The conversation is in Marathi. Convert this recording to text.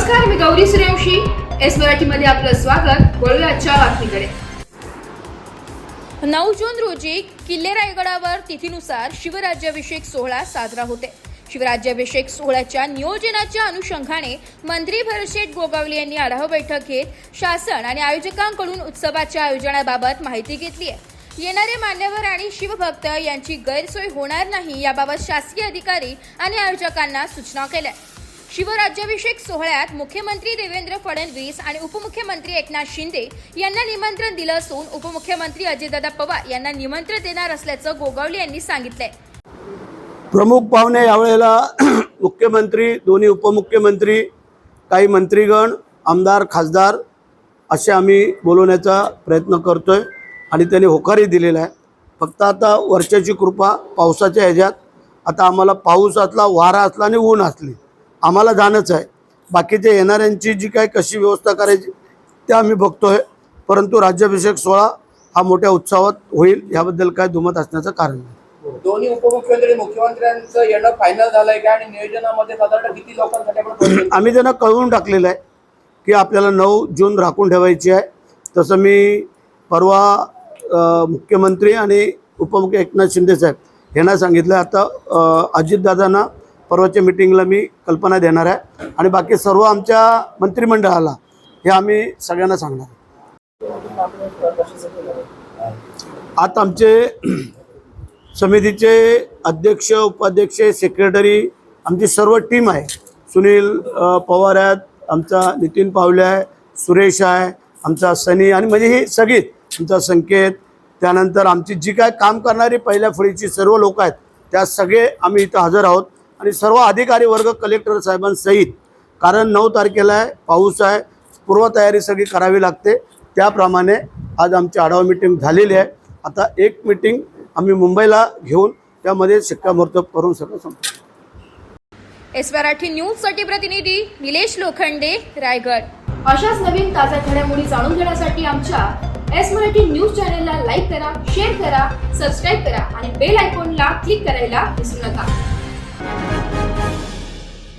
नमस्कार, मी गौरी सूर्यवंशी. एस मराठीमध्ये आपलं स्वागत. वळूया आजच्या बातमीकडे. 9 जून रोजी किल्ले रायगडावर तिथीनुसार शिवराज्याभिषेक सोहळा साजरा होते. शिवराज्याभिषेक सोहळ्याच्या नियोजनाच्या अनुषंगाने मंत्री भरतशेठ गोगावले यांनी आढावा बैठक घेत शासन आणि आयोजकांकडून उत्सवाच्या आयोजनाबाबत माहिती घेतली आहे. येणारे मान्यवर आणि शिवभक्त यांची गैरसोय होणार नाही याबाबत शासकीय अधिकारी आणि आयोजकांना सूचना केल्या. शिवराज्याभिषेक सोहळ्यात मुख्यमंत्री देवेंद्र फडणवीस आणि उपमुख्यमंत्री एकनाथ शिंदे यांना निमंत्रण दिलं असून उपमुख्यमंत्री अजितदादा पवार यांना निमंत्रण देणार असल्याचं गोगावले यांनी सांगितलंय. प्रमुख पाहुणे यावेळेला मुख्यमंत्री, दोन्ही उपमुख्यमंत्री, काही मंत्रीगण, आमदार, खासदार असे आम्ही बोलवण्याचा प्रयत्न करतोय आणि त्यांनी होकारही दिलेला आहे. फक्त आता वर्षाची कृपा पावसाच्या ह्याच्यात आता आम्हाला पाऊस असला, वारा असला आणि ऊन असली आम्हाला जाणंच आहे. बाकीचे येणाऱ्यांची जी काय कशी व्यवस्था करायची ते आम्ही बघतोय. परंतु राज्याभिषेक सोहळा हा मोठ्या उत्साहात होईल याबद्दल काय दुमत असण्याचं कारण नाही. दोन्ही उपमुख्यमंत्री मुख्यमंत्र्यांचं येणं फायनल झालंय का आणि नियोजनामध्ये साधारण किती लोकांसाठी आम्ही त्यांना कळवून टाकलेलं आहे की आपल्याला 9 जून राखून ठेवायची आहे. तसं मी परवा मुख्यमंत्री आणि उपमुख्य एकनाथ शिंदे साहेब यांना सांगितलं. आता अजितदादांना परवाच्या मीटिंगला मी कल्पना देणार आहे आणि बाकी सर्व आमच्या मंत्रिमंडळाला हे आम्ही सगळ्यांना सांगणार. आता आमचे समितीचे अध्यक्ष, उपाध्यक्ष, सेक्रेटरी आमची सर्व टीम आहे. सुनील पवार आहेत, आमचा नितीन पावले आहे, सुरेश आहे, आमचा सनी आणि म्हणजे ही सगळी आमचा संकेत, त्यानंतर आमची जी काय काम करणारी पहिल्या फळीची सर्व लोक आहेत त्या सगळे आम्ही इथं हजर आहोत आणि सर्व अधिकारी वर्ग कलेक्टर साहेबांसहित. कारण 9 तारखेला आहे, पाऊस आहे, पूर्वतयारी सगळी करावी लागते. त्याप्रमाणे आज आमची आढावा मीटिंग झालेली आहे. आता एक मीटिंग आम्ही मुंबईला घेऊन त्यामध्ये शिक्कामोर्तब करून सगळं संपतो. एस मराठी न्यूजसाठी प्रतिनिधी निलेश लोखंडे, रायगड. अशाच नवीन ताज्या घडामोडी जाणून घेण्यासाठी आमच्या एस मराठी न्यूज चॅनलला लाईक करा, शेअर करा, सबस्क्राईब करा आणि बेल आयकॉनला क्लिक करायला विसरू नका.